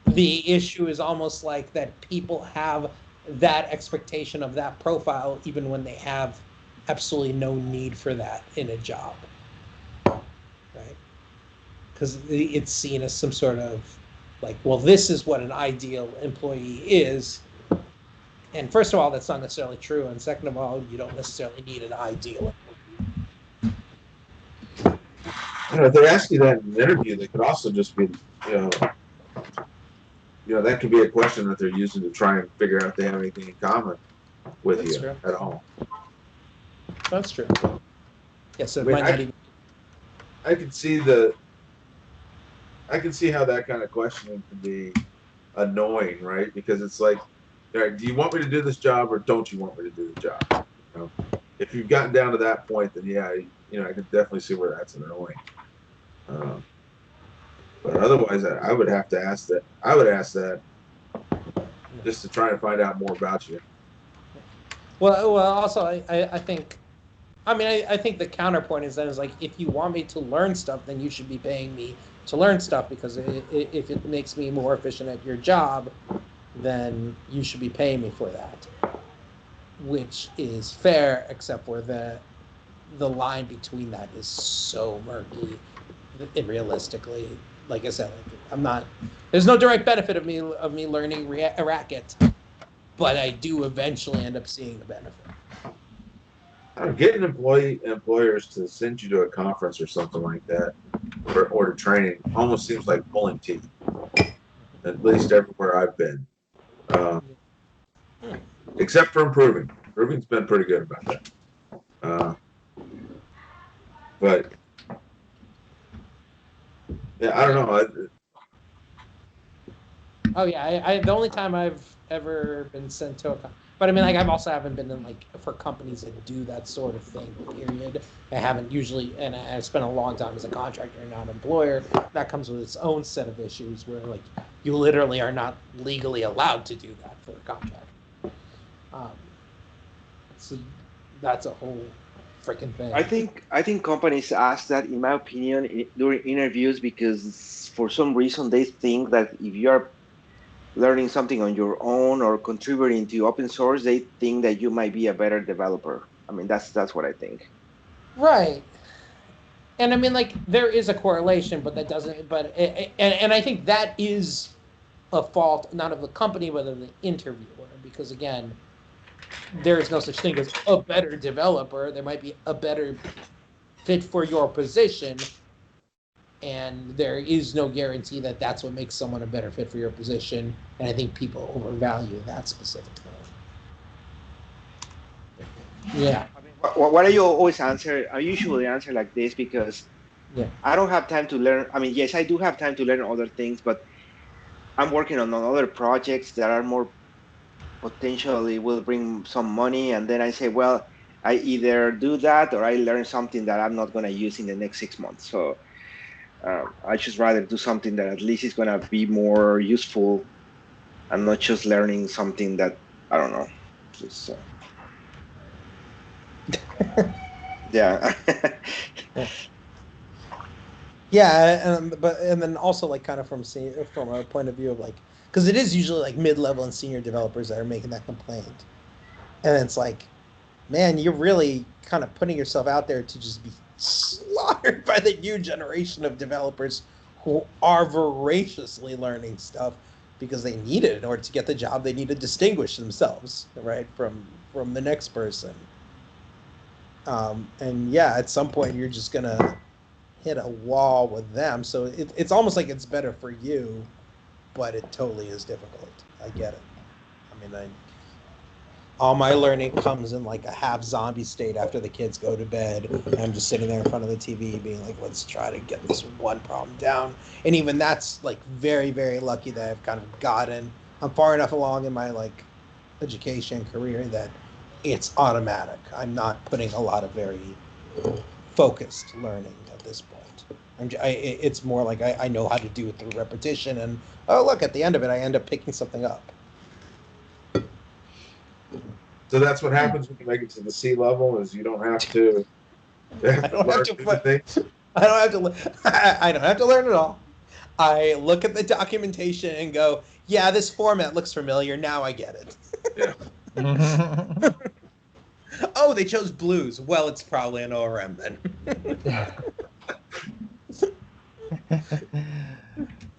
The issue is almost like that people have that expectation of that profile even when they have absolutely no need for that in a job, right? Because it's seen as some sort of like, well, this is what an ideal employee is. And first of all, that's not necessarily true. And second of all, you don't necessarily need an ideal. If they ask you that in an interview, they could also just be, that could be a question that they're using to try and figure out if they have anything in common with That's you true. at all. That's true. Yes, it I mean, might not even. I can see how that kind of questioning can be annoying, right? Because it's like, all right, do you want me to do this job or don't you want me to do the job? If you've gotten down to that point, then yeah, I can definitely see where that's annoying. But otherwise, I would have to ask that. I would ask that just to try and find out more about you. Well. Also, I think. I think the counterpoint is like, if you want me to learn stuff, then you should be paying me to learn stuff, because if it makes me more efficient at your job, then you should be paying me for that, which is fair, except for the line between that is so murky. And realistically, like I said, there's no direct benefit of me learning racket, but I do eventually end up seeing the benefit. Getting employers to send you to a conference or something like that, or to training, almost seems like pulling teeth. At least everywhere I've been, except for improving. Improving's been pretty good about that. But yeah, I don't know. Oh yeah, the only time I've ever been sent to but like, I've also haven't been in like for companies that do that sort of thing. Period. I haven't usually, and I spent a long time as a contractor and not an employer. That comes with its own set of issues where like you literally are not legally allowed to do that for a contract. So that's a whole freaking thing. I think companies ask that, in my opinion, during interviews, because for some reason they think that if you are learning something on your own or contributing to open source, they think that you might be a better developer. I mean, that's what I think. Right. And like, there is a correlation, but that doesn't. But and I think that is a fault not of the company, but of the interviewer, because again, there is no such thing as a better developer. There might be a better fit for your position, and there is no guarantee that that's what makes someone a better fit for your position. And I think people overvalue that specific thing. Yeah. I mean, what do you always answer? I usually answer like this because I don't have time to learn. I mean, yes, I do have time to learn other things, but I'm working on other projects that are more potentially will bring some money. And then I say, well, I either do that or I learn something that I'm not going to use in the next 6 months. So I just rather do something that at least is going to be more useful and not just learning something that, I don't know. Just, yeah. Yeah, but then also like kind of from a point of view of like because it is usually like mid-level and senior developers that are making that complaint, and it's like, man, you're really kind of putting yourself out there to just be slaughtered by the new generation of developers who are voraciously learning stuff because they need it in order to get the job. They need to distinguish themselves, right, from the next person. And yeah, at some point you're just gonna hit a wall with them. So it's almost like it's better for you, but it totally is difficult. I get it. I mean, all my learning comes in like a half zombie state after the kids go to bed. And I'm just sitting there in front of the TV being like, let's try to get this one problem down. And even that's like very, very lucky that I've kind of I'm far enough along in my like education career that it's automatic. I'm not putting a lot of very focused learning at this point. It's more like I know how to do it through repetition, and oh look, at the end of it, I end up picking something up. So that's what happens when you make it to the C level, is you don't have to. I don't have to. I don't have to learn it all. I look at the documentation and go, yeah, this format looks familiar. Now I get it. Yeah. Oh, they chose blues. Well, it's probably an ORM then.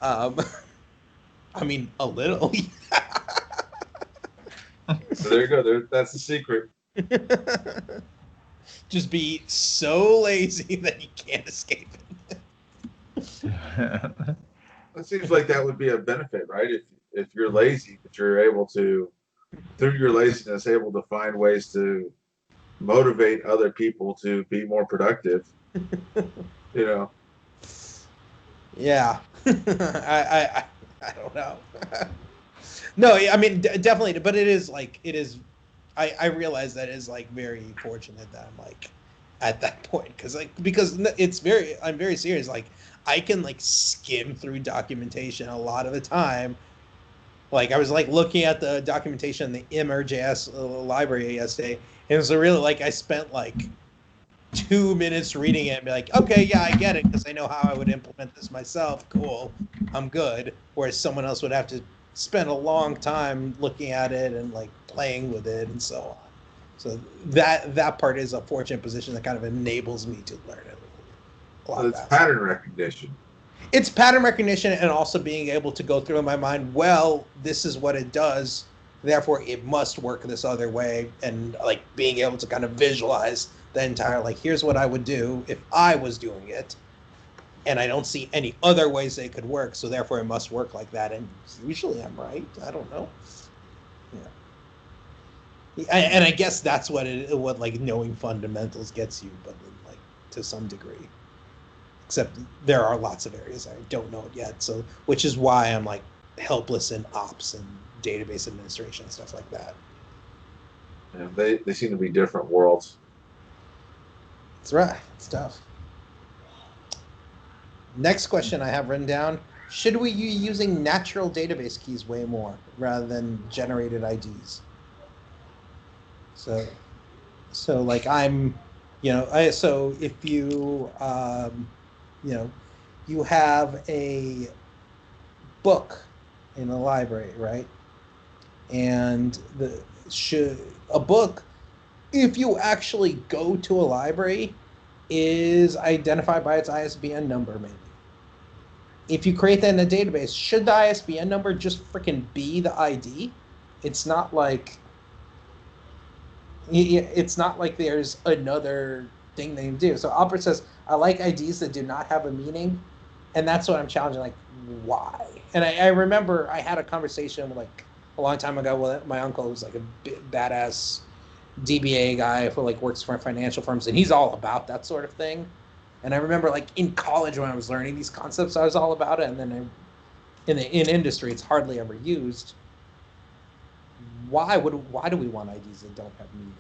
I mean, a little. So there you go. That's the secret. Just be so lazy that you can't escape it. It seems like that would be a benefit, right? If you're lazy, but you're able to, through your laziness, able to find ways to motivate other people to be more productive. You know. Yeah. I don't know. No, I mean definitely, but it is. I realize that is like very fortunate that I'm like at that point because I'm very serious. Like I can like skim through documentation a lot of the time. Like I was like looking at the documentation in the Immer.js library yesterday, and so really like I spent like 2 minutes reading it and be like, okay, yeah, I get it because I know how I would implement this myself. Cool, I'm good. Whereas someone else would have to spend a long time looking at it and like playing with it and so on. So that part is a fortunate position that kind of enables me to learn it a lot It's faster. pattern recognition. It's pattern recognition and also being able to go through in my mind, well, this is what it does, therefore it must work this other way, and like being able to kind of visualize the entire, like, here's what I would do if I was doing it, and I don't see any other ways they could work, so therefore it must work like that, and usually I'm right. I don't know. Yeah. And I guess that's what like knowing fundamentals gets you, but like to some degree. Except there are lots of areas I don't know it yet, so which is why I'm like helpless in ops and database administration and stuff like that. Yeah, they seem to be different worlds. That's right. It's tough. Next question I have written down: should we be using natural database keys way more rather than generated IDs? So like so if you you have a book in the library, right? And a book, if you actually go to a library, is identified by its ISBN number, maybe. If you create that in a database, should the ISBN number just freaking be the ID? It's not like there's another thing they can do. So Albert says, I like IDs that do not have a meaning. And that's what I'm challenging, like, why? And I remember I had a conversation like a long time ago with my uncle, who's like a badass DBA guy who like works for financial firms, and he's all about that sort of thing. And I remember like in college when I was learning these concepts, I was all about it. And then in industry, it's hardly ever used. Why do we want IDs that don't have meaning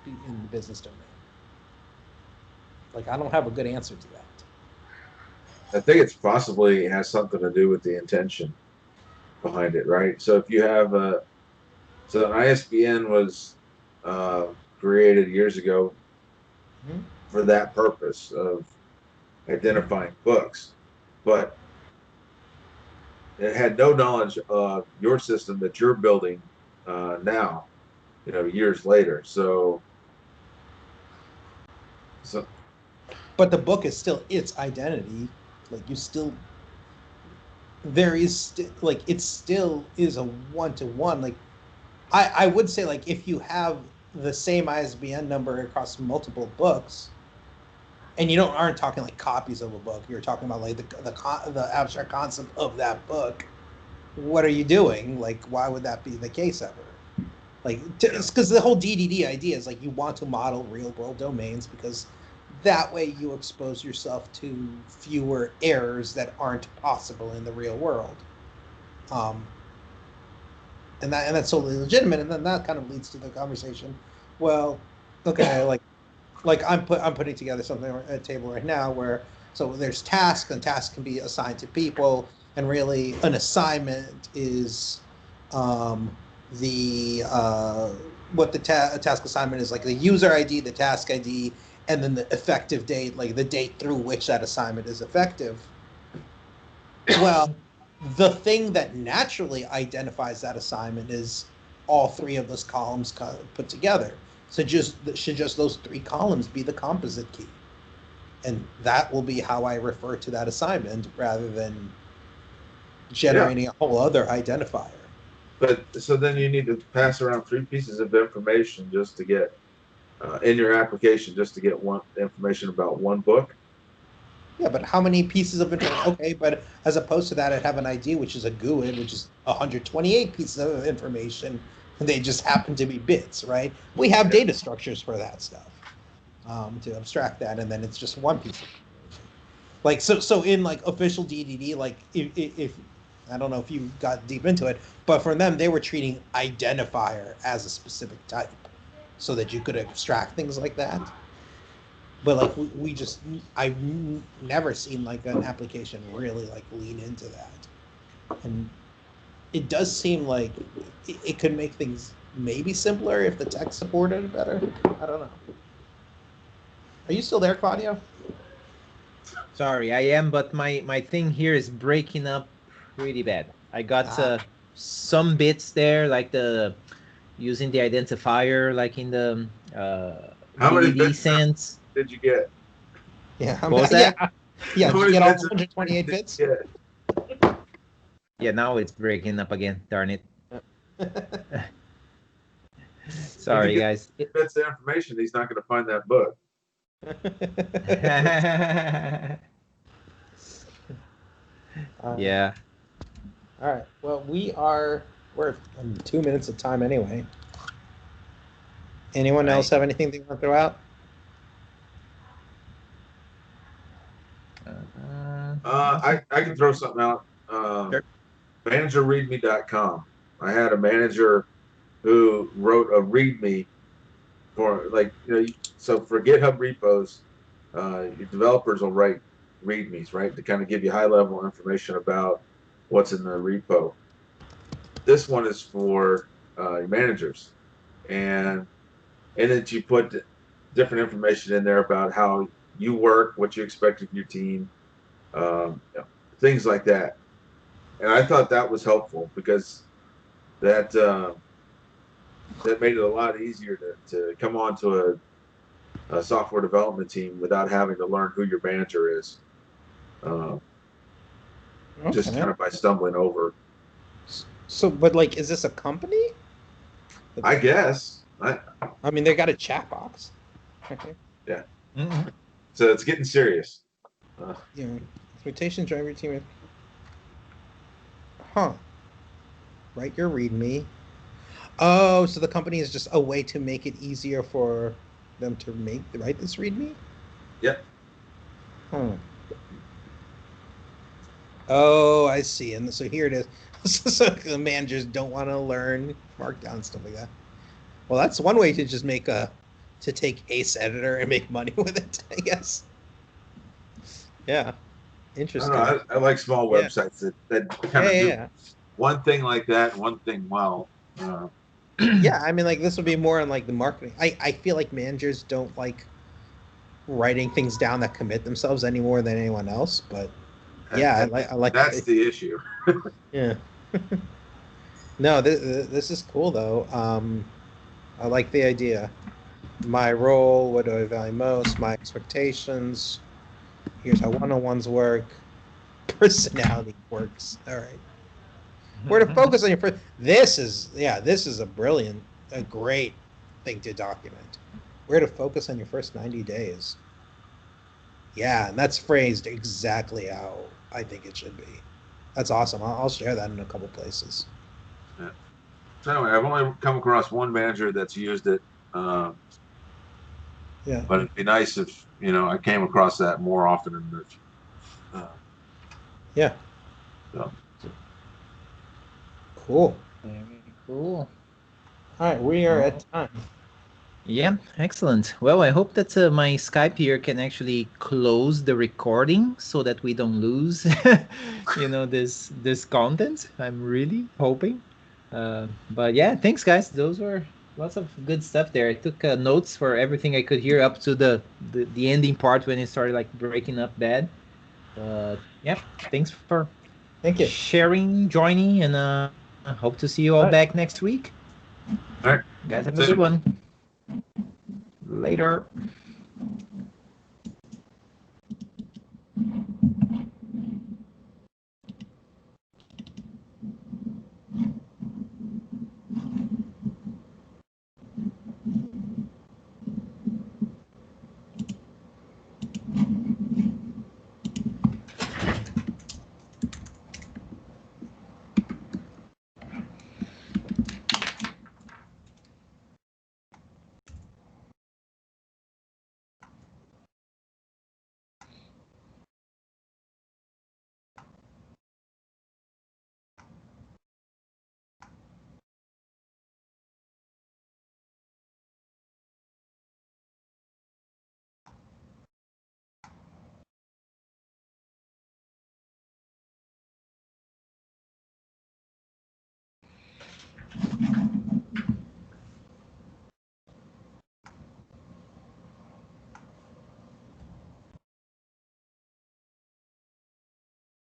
in the business domain? Like, I don't have a good answer to that. I think it's possibly has something to do with the intention behind it, right? So if you have so an ISBN was created years ago for that purpose of identifying books, but it had no knowledge of your system that you're building now, years later. So But the book is still its identity. Like you still, there is like it still is a one-to-one. Like I would say like if you have the same ISBN number across multiple books, and you aren't talking like copies of a book, you're talking about like the abstract concept of that book. What are you doing? Like, why would that be the case ever? Like, it's because the whole DDD idea is like you want to model real world domains because that way you expose yourself to fewer errors that aren't possible in the real world. And that's totally legitimate. And then that kind of leads to the conversation. Well, okay, like I'm putting together something at a table right now where so there's tasks and tasks can be assigned to people, and really an assignment is the what the task assignment is, like the user ID, the task ID, and then the effective date, like the date through which that assignment is effective. Well, the thing that naturally identifies that assignment is all three of those columns put together. So should just those three columns be the composite key, and that will be how I refer to that assignment rather than generating a whole other identifier. But so then you need to pass around 3 pieces of information just to get in your application just to get one information about one book. Yeah, but how many pieces of information? Okay, but as opposed to that, I'd have an ID, which is a GUID, which is 128 pieces of information, and they just happen to be bits, right? We have data structures for that stuff to abstract that, and then it's just one piece of information. Like so in like official DDD, like if I don't know if you got deep into it, but for them they were treating identifier as a specific type, so that you could abstract things like that. But like we just, I've never seen like an application really like lean into that, and it does seem like it could make things maybe simpler if the tech supported it better. I don't know. Are you still there, Claudio? Sorry, I am, but my thing here is breaking up pretty bad. I got some bits there, like the using the identifier, like in the How many DDD bits sense. did you get? Yeah. What was that? Yeah. How Did you many get all bits 128 bits? Yeah. Yeah, now it's breaking up again. Darn it. Sorry, guys. Bits of information, he's not going to find that book. Yeah. All right. Well, we're 2 minutes of time anyway. Anyone else have anything they want to throw out? I can throw something out. Sure. ManagerReadme.com. I had a manager who wrote a README for so for GitHub repos, your developers will write READMEs, right, to kind of give you high level information about what's in the repo. This one is for your managers, and in it you put different information in there about how you work, what you expect of your team, things like that. And I thought that was helpful because that made it a lot easier to come onto a software development team without having to learn who your manager is, just kind of by stumbling over. So, but like, is this a company? I guess. I mean, they got a chat box. Okay. Yeah. Mm-hmm. So it's getting serious. Expectations drive your team. Huh. Write your README. Oh, so the company is just a way to make it easier for them to write this README? Yep. Oh, I see. And so here it is. So the managers don't want to learn Markdown and stuff like that. Well, that's one way to just to take Ace Editor and make money with it, I guess. Yeah. Interesting. I like small websites that kind of do one thing like that, one thing well. Yeah, I mean, like this would be more on like the marketing. I feel like managers don't like writing things down that commit themselves any more than anyone else, but Yeah, I like That's it. the issue. Yeah. No, this is cool though. I like the idea. My role, what do I value most? My expectations. Here's how one-on-ones work. Personality quirks. All right. Where to focus on your first. This is a great thing to document. Where to focus on your first 90 days. Yeah, and that's phrased exactly how I think it should be. That's awesome. I'll share that in a couple places. Yeah. So anyway, I've only come across one manager that's used it. Yeah. But it'd be nice if I came across that more often in the. Yeah. So. Cool. Very cool. All right, we are at time. Yeah, excellent. Well, I hope that my Skype here can actually close the recording so that we don't lose, this content. I'm really hoping. But yeah, thanks, guys. Those were lots of good stuff there. I took notes for everything I could hear up to the ending part when it started like breaking up bad. But yeah, thanks for Thank you. sharing, joining, and I hope to see you all All right. back next week. All right. Guys, have a See good you. one. Later.